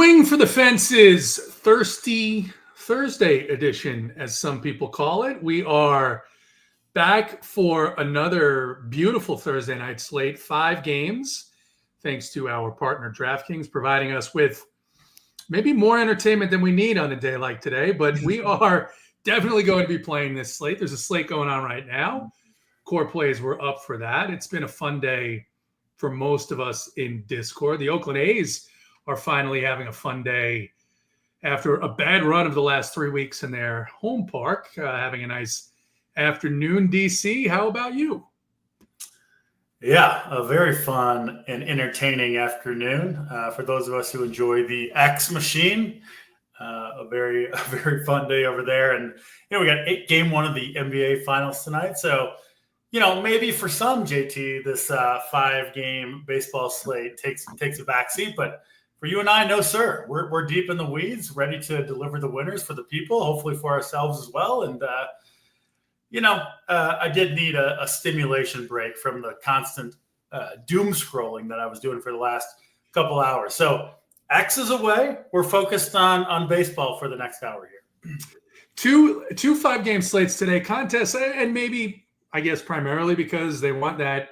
Swing for the fences, Thirsty Thursday edition, as some people call it. We are back for another beautiful Thursday night slate, 5 games, thanks to our partner DraftKings, providing us with maybe more entertainment than we need on a day like today, but we are definitely going to be playing this slate. There's a slate going on right now. Core plays were up for that. It's been a fun day for most of us in Discord. The Oakland A's are finally having a fun day after a bad run of the last 3 weeks in their home park, having a nice afternoon. DC, how about you? Yeah, a very fun and entertaining afternoon for those of us who enjoy the X machine. A very fun day over there. And, we got game 1 of the NBA finals tonight. So, maybe for some, JT, this 5-game baseball slate takes a backseat, but for you and I, no, sir. We're deep in the weeds, ready to deliver the winners for the people, hopefully for ourselves as well. And, I did need a stimulation break from the constant doom scrolling that I was doing for the last couple hours. So X is away. We're focused on baseball for the next hour here. Two 5-game slates today, contests, and maybe, I guess, primarily because they want that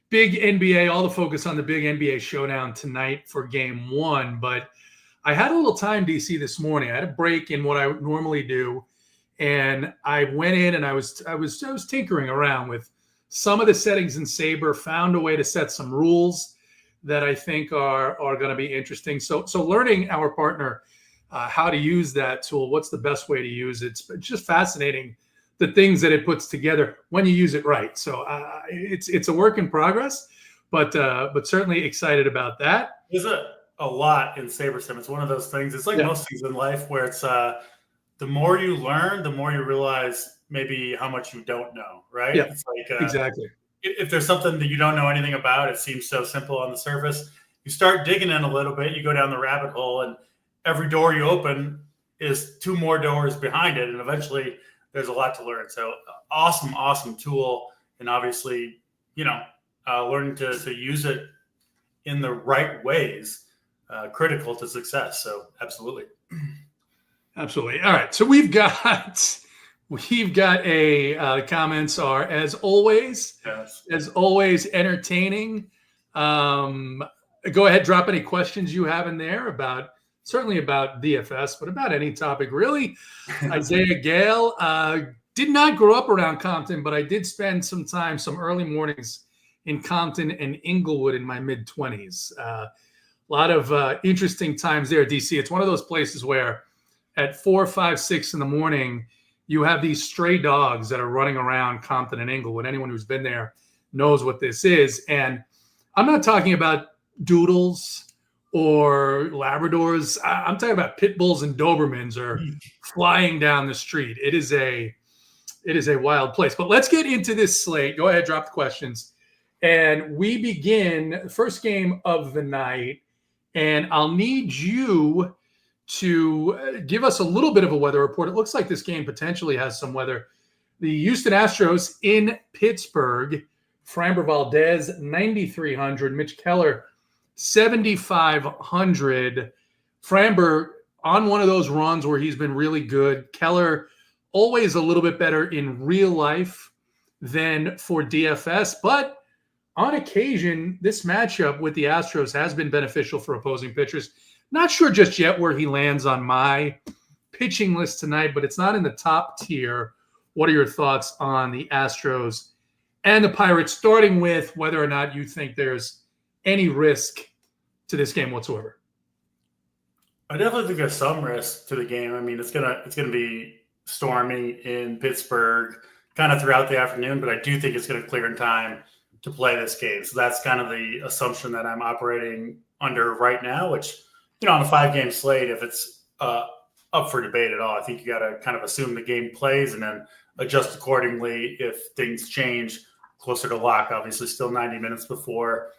big NBA, all the focus on the big NBA showdown tonight for game 1. But I had a little time, DC, this morning. I had a break in what I normally do, and I went in and I was tinkering around with some of the settings in Sabre, found a way to set some rules that I think are going to be interesting. So learning our partner how to use that tool, what's the best way to use it. It's just fascinating, the things that it puts together when you use it right. So it's a work in progress, but certainly excited about that. There's a lot in SaberSim. It's one of those things. It's like most things in life where it's the more you learn, the more you realize maybe how much you don't know, right? Yeah, it's like exactly. If there's something that you don't know anything about, it seems so simple on the surface. You start digging in a little bit, you go down the rabbit hole, and every door you open is 2 more doors behind it, and eventually there's a lot to learn. So awesome tool. And obviously, learning to use it in the right ways, critical to success. So absolutely. Absolutely. All right. So we've got the comments are, as always, entertaining. Go ahead, drop any questions you have in there certainly about DFS, but about any topic, really. Isaiah Gale, did not grow up around Compton, but I did spend some early mornings in Compton and Inglewood in my mid-20s. A lot of interesting times there, DC. It's one of those places where at 4, 5, 6 in the morning, you have these stray dogs that are running around Compton and Inglewood. Anyone who's been there knows what this is. And I'm not talking about doodles or Labradors. I'm talking about pit bulls and Dobermans are flying down the street. It is a wild place. But let's get into this slate. Go ahead, drop the questions. And we begin first game of the night. And I'll need you to give us a little bit of a weather report. It looks like this game potentially has some weather. The Houston Astros in Pittsburgh. Framber Valdez, 9,300. Mitch Keller, 7,500. Framber on one of those runs where he's been really good. Keller always a little bit better in real life than for DFS. But on occasion, this matchup with the Astros has been beneficial for opposing pitchers. Not sure just yet where he lands on my pitching list tonight, but it's not in the top tier. What are your thoughts on the Astros and the Pirates, starting with whether or not you think there's any risk to this game whatsoever? I definitely think there's some risk to the game. I mean, it's gonna be stormy in Pittsburgh kind of throughout the afternoon, but I do think it's going to clear in time to play this game. So that's kind of the assumption that I'm operating under right now, which, on a 5-game slate, if it's up for debate at all, I think you got to kind of assume the game plays and then adjust accordingly if things change closer to lock. Obviously, still 90 minutes before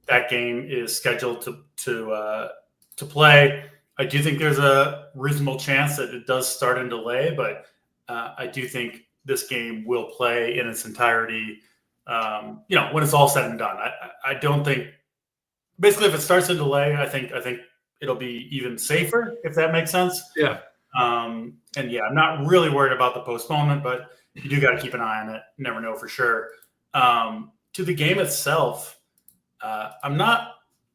that game is scheduled to play. I do think there's a reasonable chance that it does start in delay, but I do think this game will play in its entirety. When it's all said and done, I don't think. Basically, if it starts in delay, I think it'll be even safer, if that makes sense. Yeah. And yeah, I'm not really worried about the postponement, but you do got to keep an eye on it. Never know for sure. To the game itself, I'm not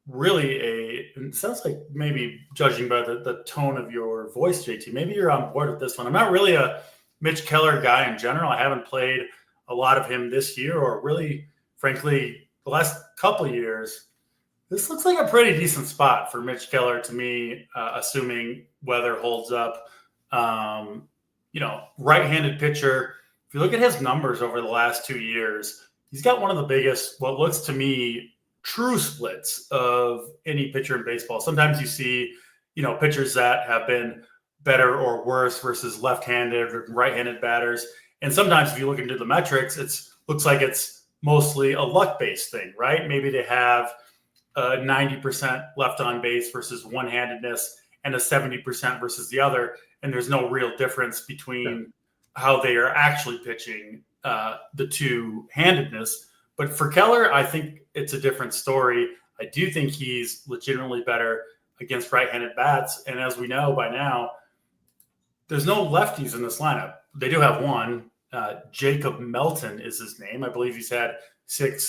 really it sounds like maybe judging by the tone of your voice, JT, maybe you're on board with this one. I'm not really a Mitch Keller guy in general. I haven't played a lot of him this year, or really, frankly, the last couple of years. This looks like a pretty decent spot for Mitch Keller to me, assuming weather holds up. Right-handed pitcher. If you look at his numbers over the last 2 years, he's got one of the biggest, what looks to me, true splits of any pitcher in baseball. Sometimes you see, pitchers that have been better or worse versus left-handed or right-handed batters. And sometimes if you look into the metrics, looks like it's mostly a luck-based thing, right? Maybe they have 90% left on base versus one-handedness and a 70% versus the other. And there's no real difference between how they are actually pitching the two-handedness. But for Keller, I think it's a different story. I do think he's legitimately better against right-handed bats. And as we know by now, there's no lefties in this lineup. They do have one. Jacob Melton is his name. I believe he's had 10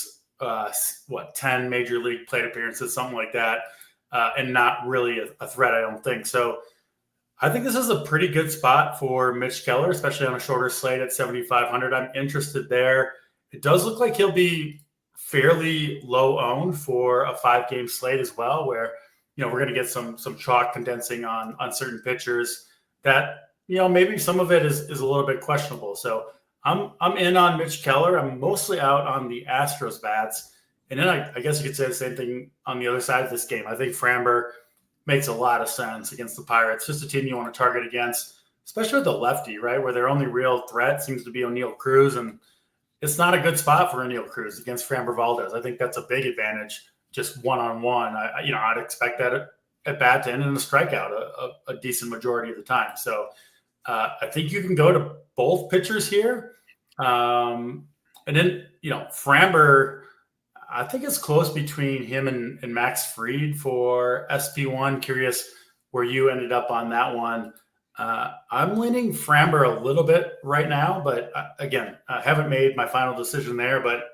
major league plate appearances, something like that, and not really a threat, I don't think. So I think this is a pretty good spot for Mitch Keller, especially on a shorter slate at 7,500. I'm interested there. It does look like he'll be fairly low owned for a 5-game slate as well, where, we're going to get some chalk condensing on certain pitchers that, maybe some of it is a little bit questionable. So I'm in on Mitch Keller. I'm mostly out on the Astros bats. And then I guess you could say the same thing on the other side of this game. I think Framber makes a lot of sense against the Pirates. Just a team you want to target against, especially with the lefty, right? Where their only real threat seems to be O'Neal Cruz. And it's not a good spot for O'Neal Cruz against Framber Valdez. I think that's a big advantage, just one-on-one. I'd expect that at bat to end in a strikeout a decent majority of the time. So I think you can go to both pitchers here. And then, Framber, I think it's close between him and Max Fried for SP1. Curious where you ended up on that one. I'm leaning Framber a little bit right now, but again, I haven't made my final decision there, but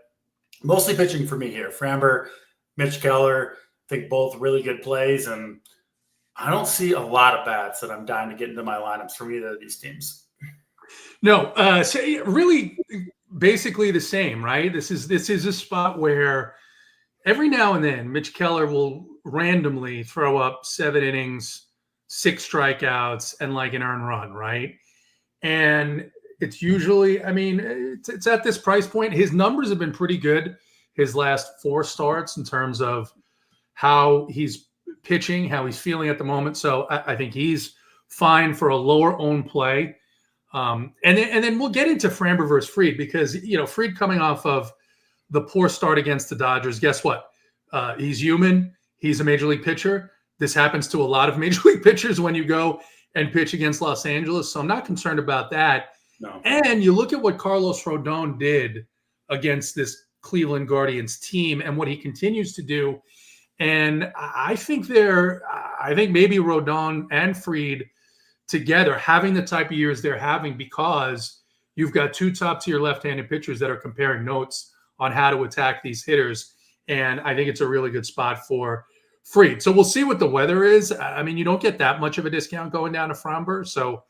mostly pitching for me here. Framber, Mitch Keller, I think both really good plays, and I don't see a lot of bats that I'm dying to get into my lineups from either of these teams. No, so really basically the same, right? This is a spot where every now and then Mitch Keller will randomly throw up 7 innings, 6 strikeouts, and like an earned run, right? And it's usually, it's at this price point. His numbers have been pretty good his last 4 starts in terms of how he's pitching, how he's feeling at the moment. So I think he's fine for a lower owned play. And then we'll get into Framber versus Fried because, Fried coming off of the poor start against the Dodgers, guess what? He's human. He's a major league pitcher. This happens to a lot of major league pitchers when you go and pitch against Los Angeles. So I'm not concerned about that. No. And you look at what Carlos Rodon did against this Cleveland Guardians team and what he continues to do. And I think maybe Rodon and Fried together having the type of years they're having because you've got 2 top-tier left-handed pitchers that are comparing notes on how to attack these hitters. And I think it's a really good spot for Fried. So we'll see what the weather is. You don't get that much of a discount going down to Framber. So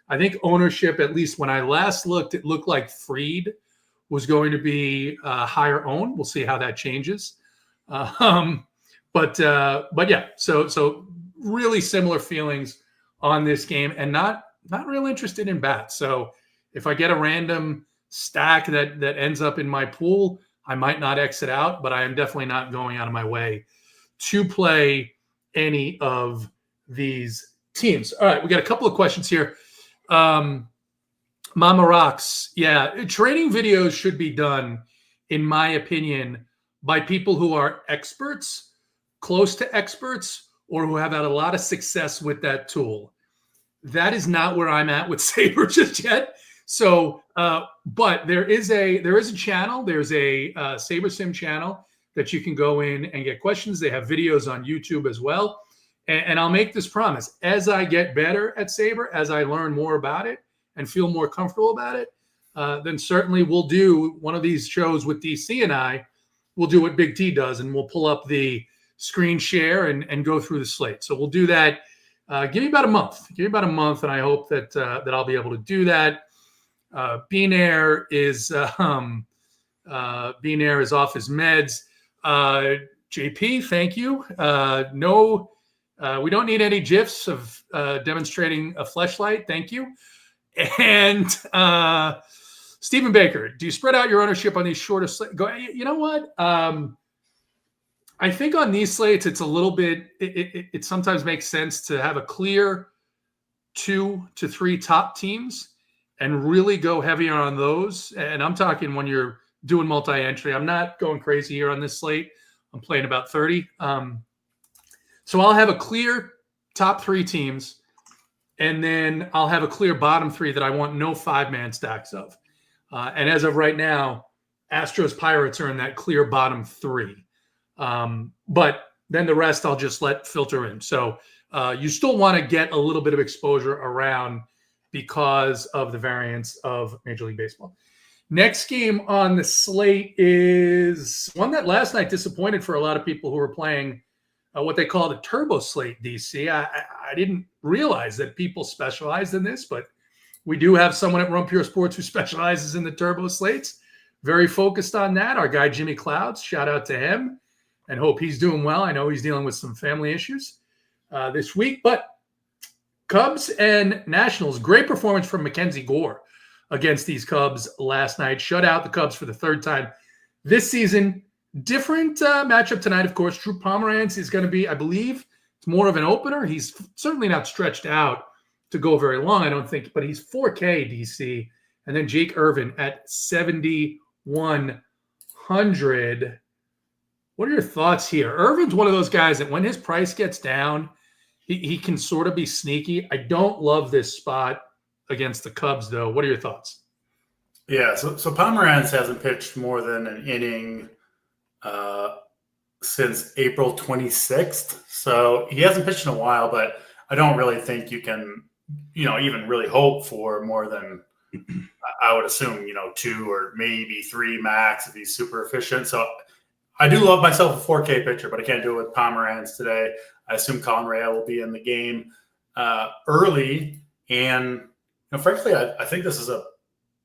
I think ownership, at least when I last looked, it looked like Fried was going to be higher owned. We'll see how that changes. But yeah, so really similar feelings on this game and not real interested in bats. So if I get a random stack that ends up in my pool, I might not exit out, but I am definitely not going out of my way to play any of these teams. All right, we got a couple of questions here. Mama Rocks. Yeah, training videos should be done, in my opinion, by people who are experts, close to experts, or who have had a lot of success with that tool. That is not where I'm at with Sabre just yet. So, but there is a channel. There's a Sabre Sim channel that you can go in and get questions. They have videos on YouTube as well. And I'll make this promise. As I get better at Sabre, as I learn more about it and feel more comfortable about it, then certainly we'll do one of these shows with DC and I. We'll do what Big T does, and we'll pull up the screen share and go through the slate. So we'll do that. Give me about a month. Give me about a month, and I hope that I'll be able to do that. Beanair is off his meds. JP, thank you. No, we don't need any GIFs of demonstrating a fleshlight. Thank you. And Stephen Baker, do you spread out your ownership on these shorter slates? You know what? I think on these slates, it's a little bit. It sometimes makes sense to have a clear 2 to 3 top teams and really go heavier on those. And I'm talking when you're doing multi-entry. I'm not going crazy here on this slate. I'm playing about 30. So I'll have a clear top 3 teams, and then I'll have a clear bottom 3 that I want no 5-man stacks of. And as of right now, Astros Pirates are in that clear bottom 3. But then the rest I'll just let filter in. So you still want to get a little bit of exposure around because of the variance of Major League Baseball. Next game on the slate is one that last night disappointed for a lot of people who were playing what they call the turbo slate, DC. I didn't realize that people specialized in this, but we do have someone at Run Pure Sports who specializes in the turbo slates. Very focused on that. Our guy, Jimmy Clouds, shout out to him and hope he's doing well. I know he's dealing with some family issues this week, but Cubs and Nationals, great performance from Mackenzie Gore against these Cubs last night. Shut out the Cubs for the 3rd time this season. Different matchup tonight, of course. Drew Pomeranz is going to be, I believe, it's more of an opener. He's certainly not stretched out to go very long, I don't think, but he's 4K, DC. And then Jake Irvin at 7,100. What are your thoughts here? Irvin's one of those guys that when his price gets down, he can sort of be sneaky. I don't love this spot against the Cubs, though. What are your thoughts? Yeah, so Pomeranz hasn't pitched more than an inning since April 26th. So he hasn't pitched in a while, but I don't really think you can, even really hope for more than, I would assume, 2 or maybe 3 max if he's super efficient. So I do love myself a 4K pitcher, but I can't do it with Pomeranz today. I assume Colin Rea will be in the game early. And frankly, I think this is a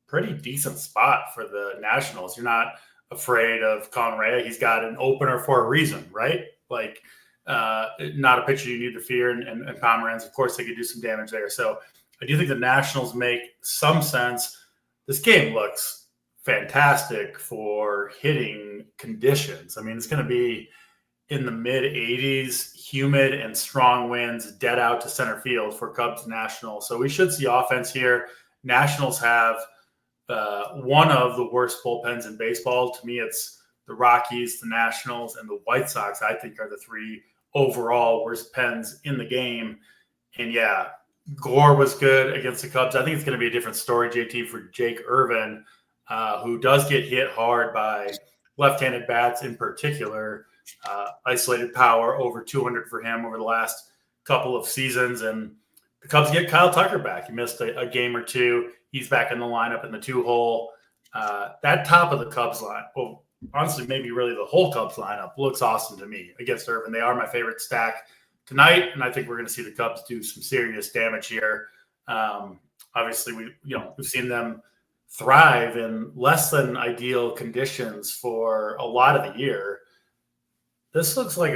pretty decent spot for the Nationals. You're not afraid of Colin Rea. He's got an opener for a reason, right? Like, not a pitcher you need to fear. And Pomeranz, of course, they could do some damage there. So I do think the Nationals make some sense. This game looks fantastic for hitting conditions. I mean, it's going to be in the mid-80s, humid and strong winds, dead out to center field for Cubs Nationals. So we should see offense here. Nationals have one of the worst bullpens in baseball. To me, it's the Rockies, the Nationals, and the White Sox, I think, are the 3 overall worst pens in the game. And yeah, Gore was good against the Cubs. I think it's going to be a different story, JT, for Jake Irvin, who does get hit hard by left-handed bats in particular. Isolated power over 200 for him over the last couple of seasons. And the Cubs get Kyle Tucker back. He missed a game or 2. He's back in the lineup in the 2-hole. That top of the Cubs line, well, honestly, maybe really the whole Cubs lineup looks awesome to me against Irvin. They are my favorite stack tonight, and I think we're going to see the Cubs do some serious damage here. Obviously, we've seen them thrive in less than ideal conditions for a lot of the year. This looks like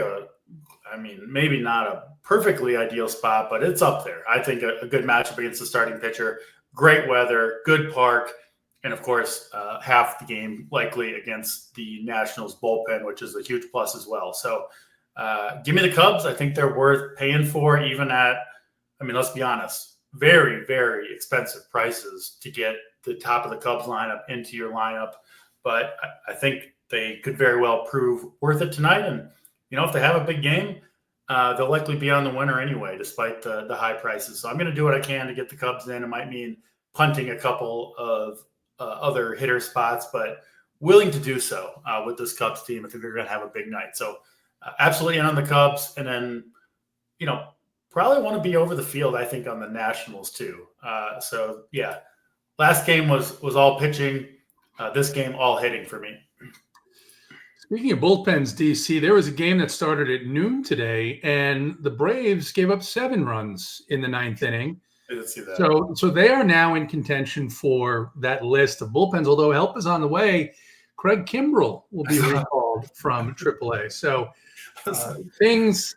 maybe not a perfectly ideal spot, but it's up there. I think a good matchup against the starting pitcher. Great weather, good park, and of course, half the game likely against the Nationals bullpen, which is a huge plus as well. So give me the Cubs. I think they're worth paying for, even at, let's be honest, very, very expensive prices to get the top of the Cubs lineup into your lineup. But I think they could very well prove worth it tonight. And, if they have a big game, they'll likely be on the winner anyway, despite the high prices. So I'm going to do what I can to get the Cubs in. It might mean punting a couple of other hitter spots, but willing to do so with this Cubs team. I think they're going to have a big night. So absolutely in on the Cubs. And then, probably want to be over the field, I think, on the Nationals too. So yeah, last game was all pitching. This game all hitting for me. Speaking of bullpens, DC, there was a game that started at noon today, and the Braves gave up 7 runs in the 9th inning. I didn't see that. So they are now in contention for that list of bullpens, although help is on the way. Craig Kimbrell will be recalled from AAA. So things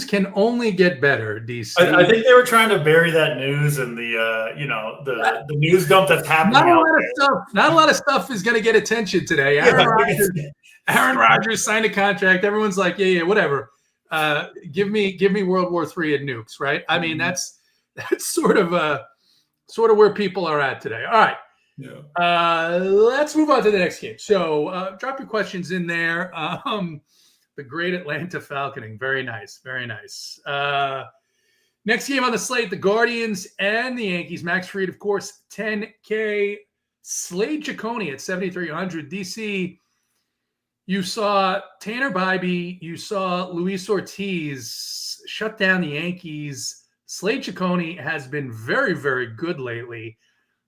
can only get better, DC. I think they were trying to bury that news and the news dump that's happening. Not a lot of stuff is going to get attention today. Aaron Rodgers signed a contract. Everyone's like, yeah, whatever. Give me World War III and nukes, right? I mean, that's sort of where people are at today. All right. Yeah. Let's move on to the next game. So drop your questions in there. The great Atlanta Falconing. Very nice. Very nice. Next game on the slate, the Guardians and the Yankees. Max Fried, of course, 10K. Slade Ciccone at 7,300. DC, you saw Tanner Bybee. You saw Luis Ortiz shut down the Yankees. Slade Ciccone has been very, very good lately.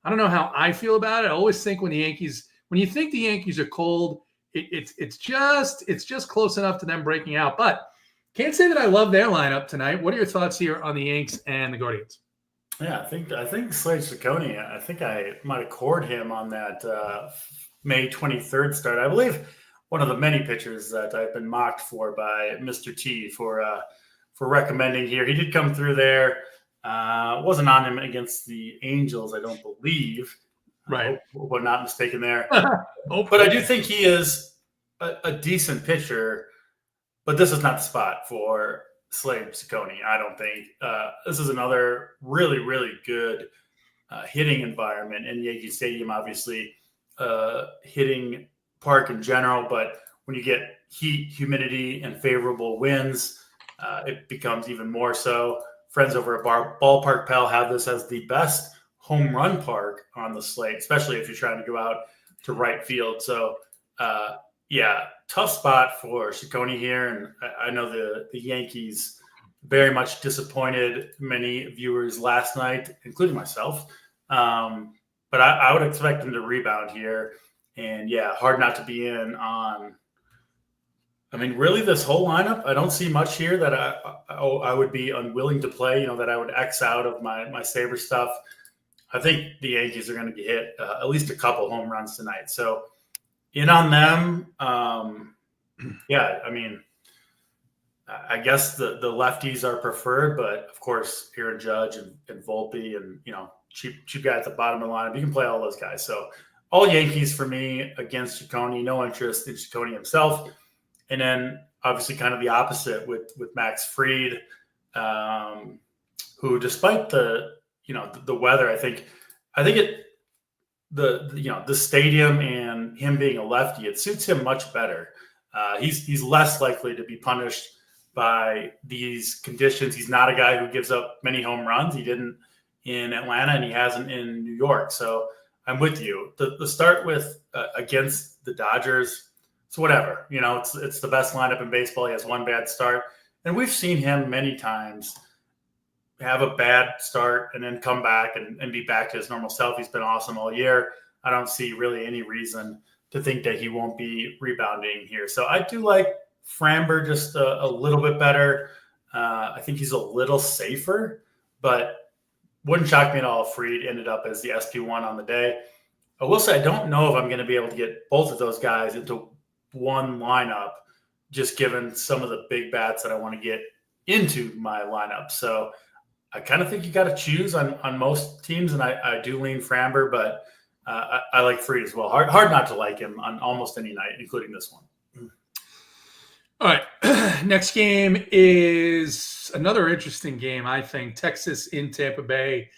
I don't know how I feel about it. I always think when you think the Yankees are cold, it's just close enough to them breaking out. But can't say that I love their lineup tonight. What are your thoughts here on the Yanks and the Guardians? Yeah, I think Slade Ciccone, I think I might have cored him on that May 23rd start. I believe one of the many pitchers that I've been mocked for by Mr. T for recommending here. He did come through there. Wasn't on him against the Angels, I don't believe. Right. We're not mistaken there. But I do think he is a decent pitcher, but this is not the spot for Slade Ciccone, I don't think. This is another really, really good hitting environment in Yankee Stadium, obviously, hitting park in general. But when you get heat, humidity, and favorable winds, it becomes even more so. Friends over at Ballpark Pal have this as the best home run park on the slate, especially if you're trying to go out to right field. So, tough spot for Ciccone here. And I know the Yankees very much disappointed many viewers last night, including myself. But I would expect them to rebound here. And, hard not to be in on – I mean, really, this whole lineup, I don't see much here that I would be unwilling to play, that I would X out of my Sabre stuff. I think the Yankees are going to hit at least a couple home runs tonight. So in on them. I mean, I guess the lefties are preferred, but of course, Aaron Judge and Volpe and, cheap guy at the bottom of the lineup. You can play all those guys. So all Yankees for me against Ciccone, no interest in Ciccone himself. And then obviously kind of the opposite with Max Fried, who despite the weather, I think the stadium and him being a lefty, it suits him much better. He's less likely to be punished by these conditions. He's not a guy who gives up many home runs. He didn't in Atlanta and he hasn't in New York. So I'm with you. The start with against the Dodgers, it's whatever. It's the best lineup in baseball. He has one bad start. And we've seen him many times have a bad start and then come back and be back to his normal self. He's been awesome all year. I don't see really any reason to think that he won't be rebounding here. So I do like Framber just a little bit better. I think he's a little safer, but wouldn't shock me at all if Fried ended up as the SP1 on the day. I will say I don't know if I'm going to be able to get both of those guys into one lineup, just given some of the big bats that I want to get into my lineup. So I kind of think you got to choose on most teams, and I do lean Framber, but I like Fried as well. Hard not to like him on almost any night, including this one. All right. Next game is another interesting game, I think. Texas in Tampa Bay.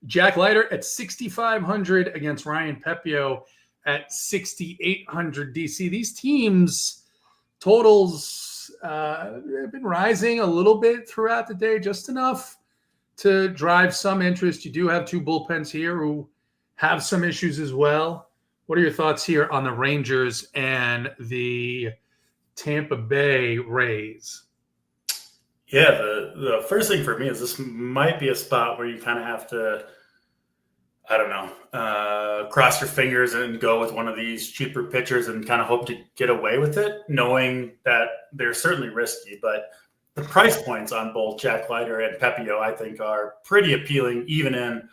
Jack Leiter at 6,500 against Ryan Pepio at 6,800 DC. These teams' totals have been rising a little bit throughout the day, just enough to drive some interest. You do have two bullpens here who have some issues as well. What are your thoughts here on the Rangers and the Tampa Bay Rays? Yeah, the first thing for me is this might be a spot where you kind of have to, I don't know, cross your fingers and go with one of these cheaper pitchers and kind of hope to get away with it, knowing that they're certainly risky. But the price points on both Jack Leiter and Pepio, I think, are pretty appealing, even in,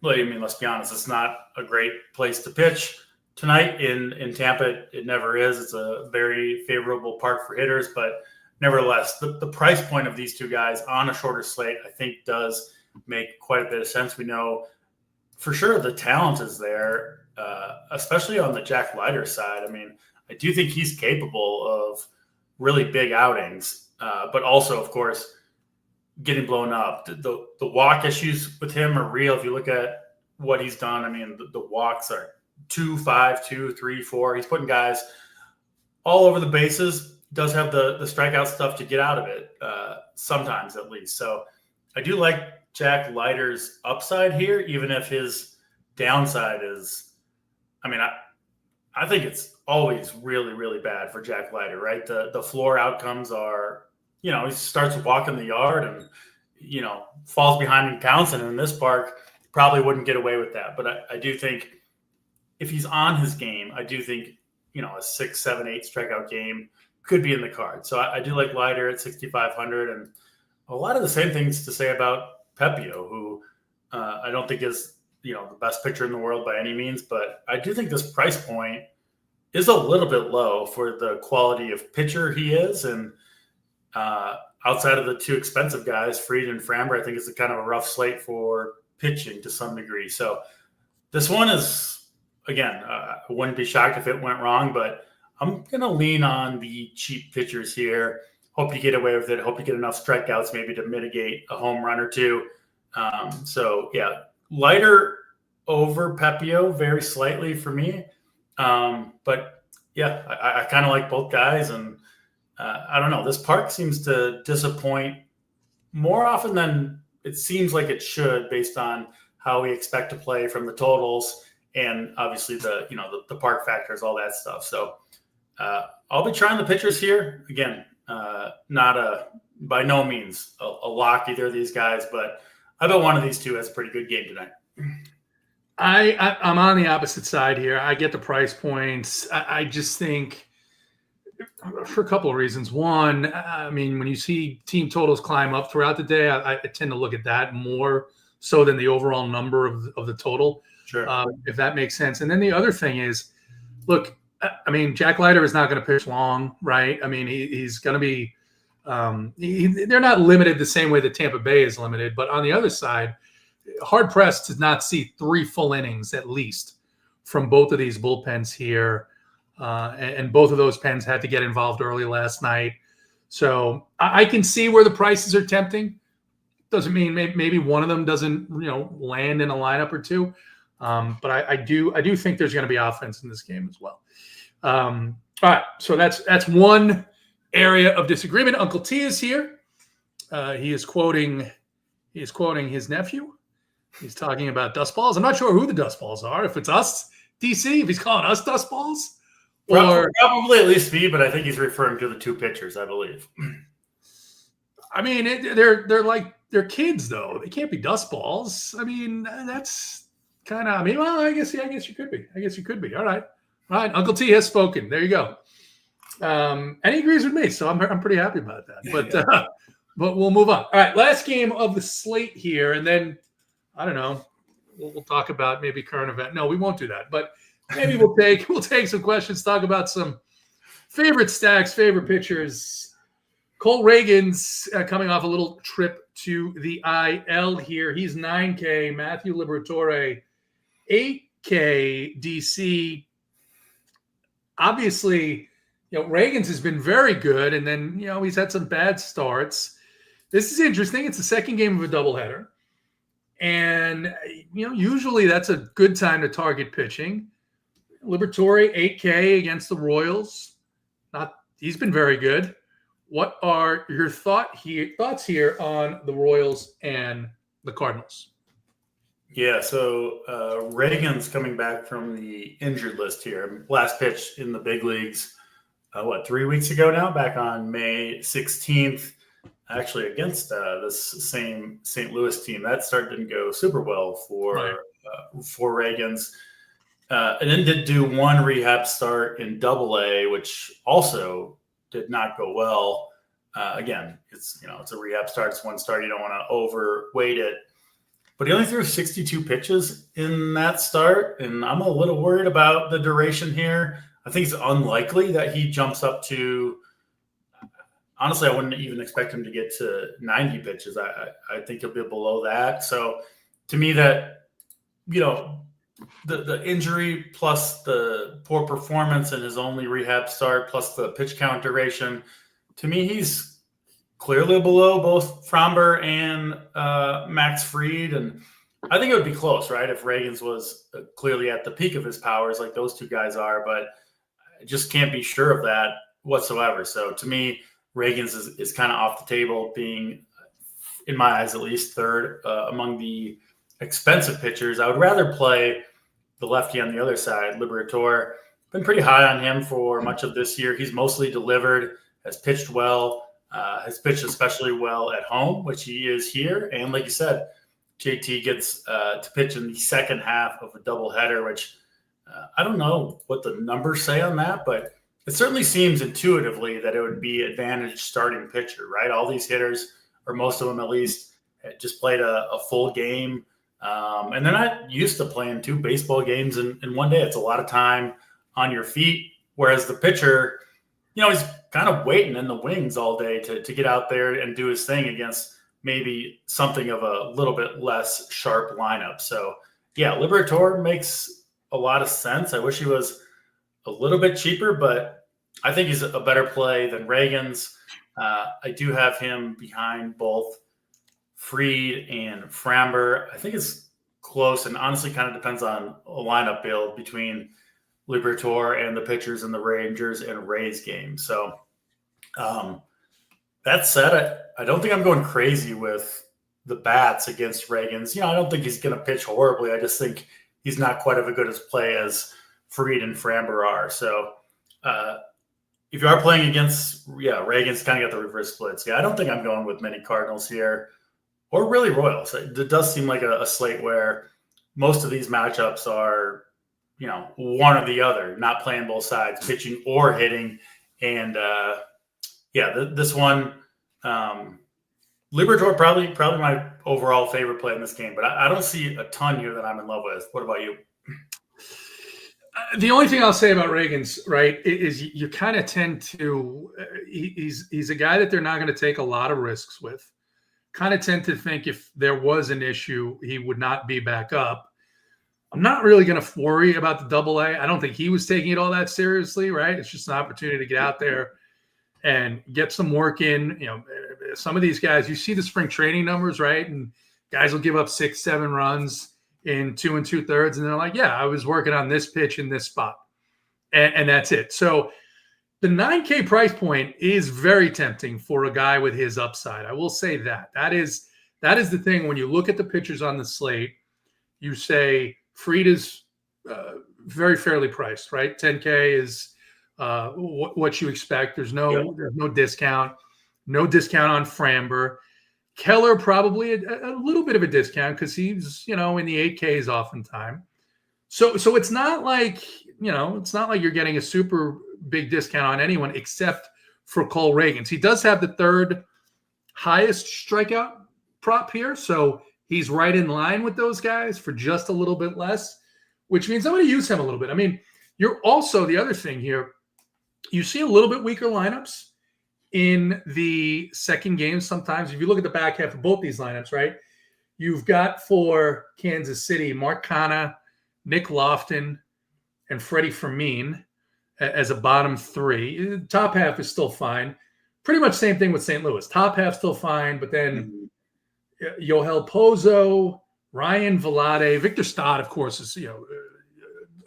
let's be honest, it's not a great place to pitch tonight in Tampa. It never is. It's a very favorable park for hitters, but nevertheless, the price point of these two guys on a shorter slate, I think, does make quite a bit of sense. We know for sure the talent is there, especially on the Jack Leiter side. I mean, I do think he's capable of really big outings, but also, of course, getting blown up. The walk issues with him are real. If you look at what he's done, I mean, the walks are 2, 5, 2, 3, 4. He's putting guys all over the bases. Does have the strikeout stuff to get out of it, sometimes at least. So I do like Jack Leiter's upside here, even if his downside is, I think it's always really, really bad for Jack Leiter, right? The floor outcomes are, he starts walking the yard and, falls behind and counts. And in this park, probably wouldn't get away with that. But I do think if he's on his game, I do think, a 6, 7, 8 strikeout game could be in the card. So I do like Leiter at 6,500, and a lot of the same things to say about Pepio, who I don't think is, the best pitcher in the world by any means, but I do think this price point is a little bit low for the quality of pitcher he is. And outside of the two expensive guys, Fried and Framber, I think it's a kind of a rough slate for pitching to some degree. So this one is, again, I wouldn't be shocked if it went wrong, but I'm going to lean on the cheap pitchers here. Hope you get away with it. Hope you get enough strikeouts maybe to mitigate a home run or two. Leiter over Pepio very slightly for me. But yeah, I kind of like both guys. And I don't know, this park seems to disappoint more often than it seems like it should based on how we expect to play from the totals and obviously the park factors, all that stuff. So I'll be trying the pitchers here. Again, by no means a lock either of these guys, but I bet one of these two has a pretty good game tonight. I'm on the opposite side here. I get the price points. I just think for a couple of reasons. One, when you see team totals climb up throughout the day, I tend to look at that more so than the overall number of the total, sure. If that makes sense. And then the other thing is, look, Jack Leiter is not going to pitch long, right? He's going to be they're not limited the same way that Tampa Bay is limited. But on the other side, hard pressed to not see 3 full innings at least from both of these bullpens here. And both of those pens had to get involved early last night. So I can see where the prices are tempting. Doesn't mean maybe one of them doesn't, land in a lineup or two. But I do think there's going to be offense in this game as well. All right. So that's one area of disagreement. Uncle T is here. He is quoting his nephew. He's talking about dust balls. I'm not sure who the dust balls are. If it's us, DC, if he's calling us dust balls. Or probably at least me, but I think he's referring to the two pitchers, I believe. They're kids though. They can't be dust balls. That's kind of. I guess you could be. All right. Uncle T has spoken. There you go. And he agrees with me, so I'm pretty happy about that. But but we'll move on. All right, last game of the slate here, and then I don't know. We'll talk about maybe current event. No, we won't do that. But maybe we'll take some questions, talk about some favorite stacks, favorite pitchers. Cole Reagan's coming off a little trip to the IL here. He's 9K. Matthew Liberatore, 8K. DC. Obviously, Reagan's has been very good, and then he's had some bad starts. This is interesting. It's the second game of a doubleheader, and usually that's a good time to target pitching. Liberatore 8K against the Royals. He's been very good. What are your thoughts here on the Royals and the Cardinals? Yeah, so Reagan's coming back from the injured list here. Last pitch in the big leagues, 3 weeks ago now, back on May 16th. actually against this same St. Louis team. That start didn't go super well for Reagans. And then did do one rehab start in Double-A, which also did not go well. Again, it's a rehab start. It's one start. You don't want to overweight it. But he only threw 62 pitches in that start, and I'm a little worried about the duration here. I think it's unlikely that he jumps up to – honestly, I wouldn't even expect him to get to 90 pitches. I think he'll be below that. So to me that, the injury plus the poor performance in his only rehab start plus the pitch count duration, to me he's clearly below both Framber and Max Fried. And I think it would be close, right, if Reagans was clearly at the peak of his powers like those two guys are. But I just can't be sure of that whatsoever. So to me, Reagans is kind of off the table, being, in my eyes at least, third among the expensive pitchers. I would rather play the lefty on the other side, Liberatore. Been pretty high on him for much of this year. He's mostly delivered, has pitched well, has pitched especially well at home, which he is here. And like you said, JT gets to pitch in the second half of a doubleheader, which I don't know what the numbers say on that, but it certainly seems intuitively that it would be advantage starting pitcher, right? All these hitters, or most of them at least, just played a full game. And they're not used to playing 2 baseball games in one day. It's a lot of time on your feet, whereas the pitcher, he's kind of waiting in the wings all day to get out there and do his thing against maybe something of a little bit less sharp lineup. So, yeah, Liberatore makes a lot of sense. I wish he was a little bit cheaper, but I think he's a better play than Reagans. I do have him behind both Fried and Framber. I think it's close, and honestly kind of depends on a lineup build between Liberatore and the pitchers in the Rangers and Rays game. So that said, I don't think I'm going crazy with the bats against Reagans. I don't think he's going to pitch horribly. I just think he's not quite as good as play as Fried and Framber are. So if you are playing against, Reagans kind of got the reverse splits. I don't think I'm going with many Cardinals here, or really Royals. It does seem like a slate where most of these matchups are, one or the other, not playing both sides, pitching or hitting. And this one, Liberatore probably my overall favorite play in this game, but I don't see a ton here that I'm in love with. What about you? The only thing I'll say about Reagans, right, is you kind of tend to he's a guy that they're not going to take a lot of risks with. Kind of tend to think if there was an issue, he would not be back up. I'm not really going to worry about the Double-A. I don't think he was taking it all that seriously, right? It's just an opportunity to get out there and get some work in. Some of these guys, you see the spring training numbers, right? And guys will give up 6-7 runs in 2 2/3, and they're like, yeah, I was working on this pitch in this spot. And that's it. So the $9K price point is very tempting for a guy with his upside. I will say that. That is the thing. When you look at the pitchers on the slate, you say Fried is very fairly priced, right? 10K is what you expect. There's no discount. No discount on Framber. Keller probably a little bit of a discount because he's, in the 8Ks oftentimes. So it's not like, you're getting a super big discount on anyone except for Cole Reagans. He does have the third highest strikeout prop here. So he's right in line with those guys for just a little bit less, which means I'm going to use him a little bit. I mean, you're also, the other thing here, you see a little bit weaker lineups in the second game sometimes. If you look at the back half of both these lineups, right, you've got for Kansas City, Mark Canha, Nick Lofton, and Freddie Fermin as a bottom 3. The top half is still fine. Pretty much same thing with St. Louis. Top half still fine, but then Yoel Pozo, Ryan Velarde, Victor Stott, of course, is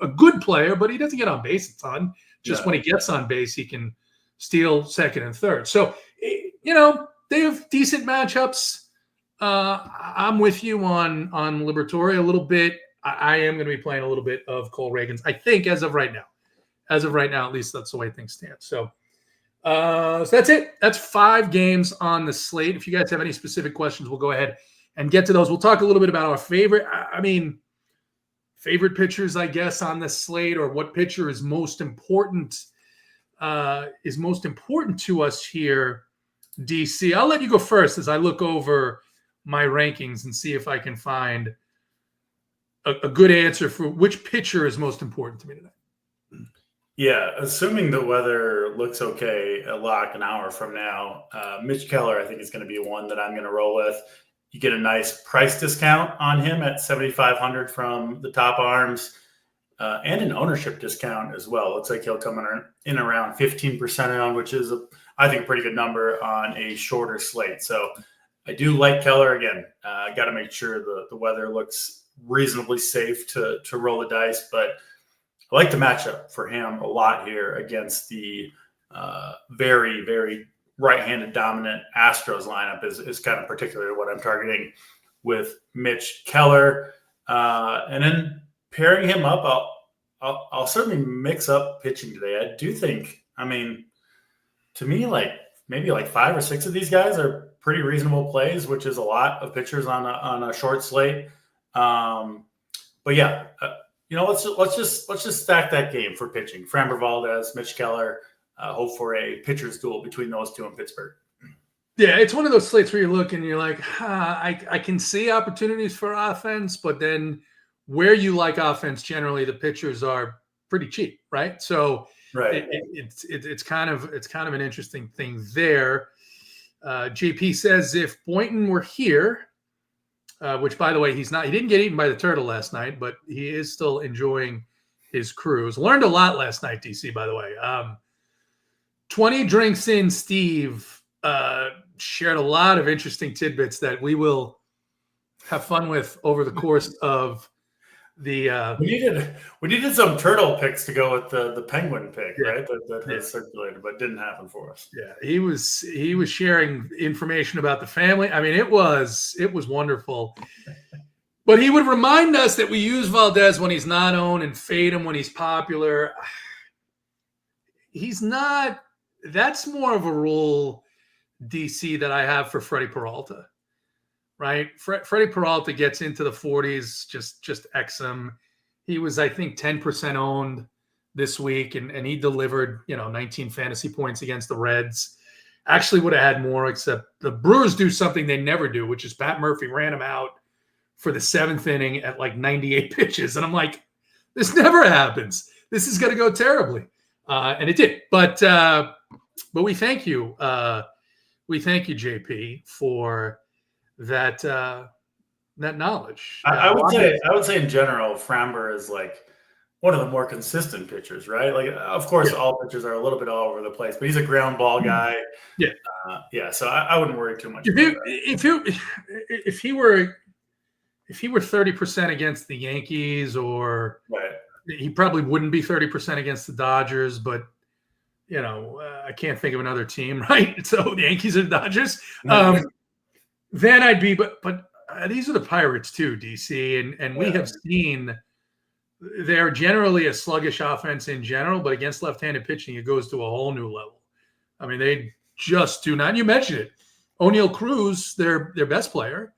a good player, but he doesn't get on base a ton. Just when he gets on base, he can steal second and third. So, they have decent matchups. I'm with you on Liberatore a little bit. I am going to be playing a little bit of Cole Reagans, I think, as of right now. At least that's the way things stand. So So that's it. That's 5 games on the slate. If you guys have any specific questions, we'll go ahead and get to those. We'll talk a little bit about our favorite pitchers, I guess, on the slate, or what pitcher is most important to us here. DC, I'll let you go first as I look over my rankings and see if I can find a good answer for which pitcher is most important to me today. Yeah, assuming the weather looks okay, a lock an hour from now, Mitch Keller, I think, is going to be one that I'm going to roll with. You get a nice price discount on him at $7,500 from the top arms, and an ownership discount as well. Looks like he'll come in around 15% on, which is, I think, a pretty good number on a shorter slate. So I do like Keller. Again, got to make sure the weather looks reasonably safe to roll the dice, but I like the matchup for him a lot here against the very, very right-handed dominant Astros lineup is kind of particularly what I'm targeting with Mitch Keller. And then pairing him up, I'll certainly mix up pitching today. I do think, to me, maybe 5 or 6 of these guys are pretty reasonable plays, which is a lot of pitchers on a short slate. But yeah, let's just stack that game for pitching. Framber Valdez, Mitch Keller. Hope for a pitcher's duel between those two in Pittsburgh. Yeah, it's one of those slates where you look and you're like, I can see opportunities for offense, but then where you like offense, generally the pitchers are pretty cheap, right? So right. It's kind of an interesting thing there. JP says if Boynton were here, which, by the way, he's not. He didn't get eaten by the turtle last night, but he is still enjoying his cruise. Learned a lot last night, DC, by the way. 20 drinks in, Steve shared a lot of interesting tidbits that we will have fun with over the course of the we needed some turtle picks to go with the penguin pick, right? That has circulated, but didn't happen for us. Yeah, he was sharing information about the family. It was wonderful. But he would remind us that we use Valdez when he's not owned and fade him when he's popular. He's not. That's more of a rule, DC, that I have for Freddie Peralta. Right, Freddie Peralta gets into the 40s, just X him. He was, I think, 10% owned this week, and he delivered, 19 fantasy points against the Reds. Actually, would have had more, except the Brewers do something they never do, which is Pat Murphy ran him out for the 7th inning at 98 pitches, and I'm like, this never happens. This is going to go terribly, and it did. But we thank you, JP, for that knowledge. I would say in general, Framber is one of the more consistent pitchers, right? Of course, all pitchers are a little bit all over the place, but he's a ground ball guy. Yeah. So I wouldn't worry too much. If he were 30% against the Yankees, or right, he probably wouldn't be 30% against the Dodgers, but I can't think of another team, right? So the Yankees and Dodgers. Then I'd be, but these are the Pirates too, DC, and we have seen they're generally a sluggish offense in general, but against left-handed pitching, it goes to a whole new level. They just do not. And you mentioned it, O'Neal Cruz, their best player,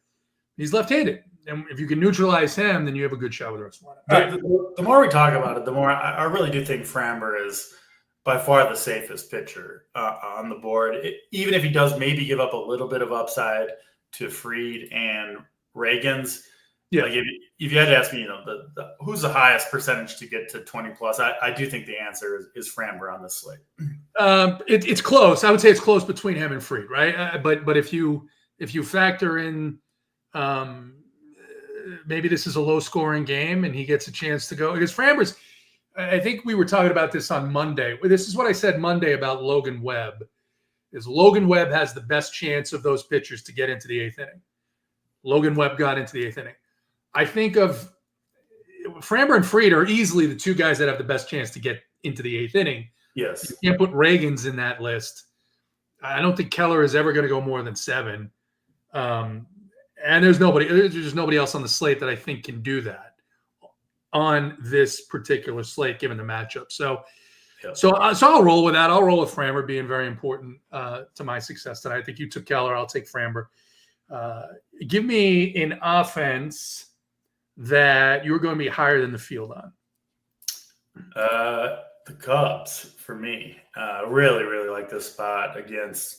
he's left-handed, and if you can neutralize him, then you have a good shot with the rest of the lineup. The more we talk about it, the more I really do think Framber is by far the safest pitcher on the board. Even if he does maybe give up a little bit of upside to Fried and Reagan's. Yeah. If you had to ask me, who's the highest percentage to get to 20 plus, I do think the answer is Framber on this slate. It's close. I would say it's close between him and Fried, right? But if you factor in, maybe this is a low scoring game and he gets a chance to go, because Framber's, I think we were talking about this on Monday. This is what I said Monday about Logan Webb. Is Logan Webb has the best chance of those pitchers to get into the 8th inning. Logan Webb got into the 8th inning. I think of Framber and Fried are easily the 2 guys that have the best chance to get into the 8th inning. Yes. You can't put Reagan's in that list. I don't think Keller is ever going to go more than 7. And there's nobody else on the slate that I think can do that on this particular slate, given the matchup. So Yep. So I'll roll with that. I'll roll with Framber being very important to my success tonight. I think you took Keller. I'll take Framber. Give me an offense that you're going to be higher than the field on. The Cubs for me. Really, really like this spot against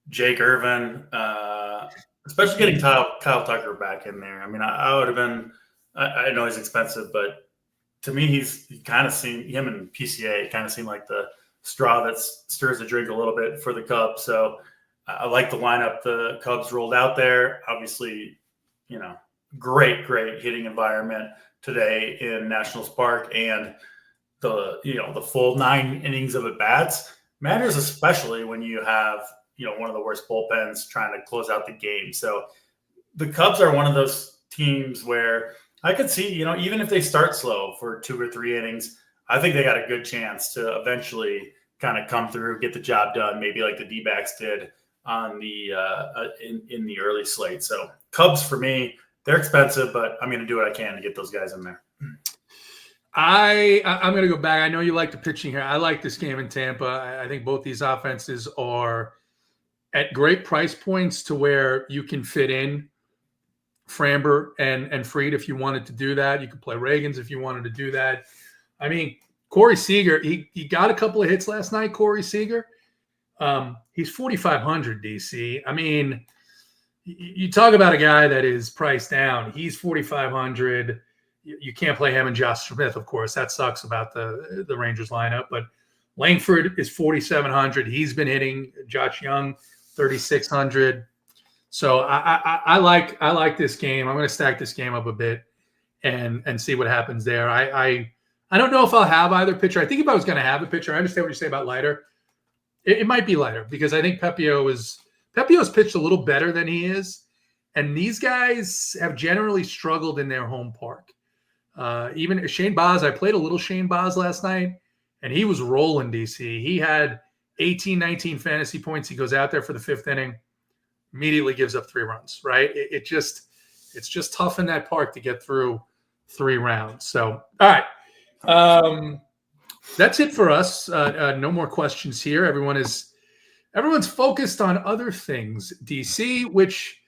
Jake Irvin, especially getting Kyle Tucker back in there. I mean, I would have been. I know he's expensive, but to me, he kind of seemed, him and PCA kind of seemed like the straw that stirs the drink a little bit for the Cubs. So I like the lineup the Cubs rolled out there. Obviously, great hitting environment today in Nationals Park, and the full 9 innings of at bats matters, especially when you have one of the worst bullpens trying to close out the game. So the Cubs are one of those teams where I could see, even if they start slow for 2 or 3 innings, I think they got a good chance to eventually kind of come through, get the job done, maybe like the D-backs did on the in the early slate. So Cubs for me, they're expensive, but I'm going to do what I can to get those guys in there. I'm going to go back. I know you like the pitching here. I like this game in Tampa. I think both these offenses are at great price points to where you can fit in Framber and Fried if you wanted to do that. You could play Reagans if you wanted to do that. I mean, Corey Seager, he got a couple of hits last night, Corey Seager. He's 4,500 DC. I mean, you talk about a guy that is priced down. He's 4,500. You can't play him and Josh Smith, of course. That sucks about the Rangers lineup. But Langford is 4,700. He's been hitting. Josh Young, 3,600. So I like this game. I'm going to stack this game up a bit and see what happens there. I don't know if I'll have either pitcher. I think if I was going to have a pitcher, I understand what you say about Leiter. It might be Leiter because I think Pepio's pitched a little better than he is. And these guys have generally struggled in their home park. Even Shane Baz, I played a little Shane Baz last night, and he was rolling DC. He had 18, 19 fantasy points. He goes out there for the 5th inning, immediately gives up 3 runs, right? It's just tough in that park to get through 3 rounds. So, all right. That's it for us. No more questions here. Everyone's focused on other things, DC, which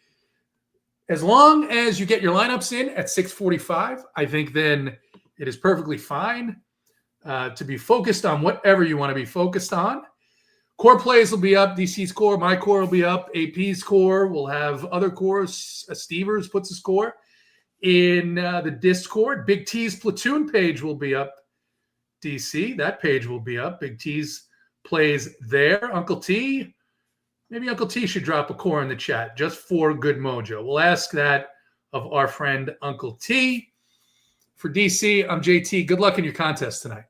as long as you get your lineups in at 6:45, I think then it is perfectly fine to be focused on whatever you want to be focused on. Core plays will be up. DC's core, my core will be up. AP's core. We'll have other cores. Stevers puts a score in the Discord. Big T's platoon page will be up. DC, that page will be up. Big T's plays there. Uncle T, maybe Uncle T should drop a core in the chat just for good mojo. We'll ask that of our friend Uncle T. For DC, I'm JT. Good luck in your contest tonight.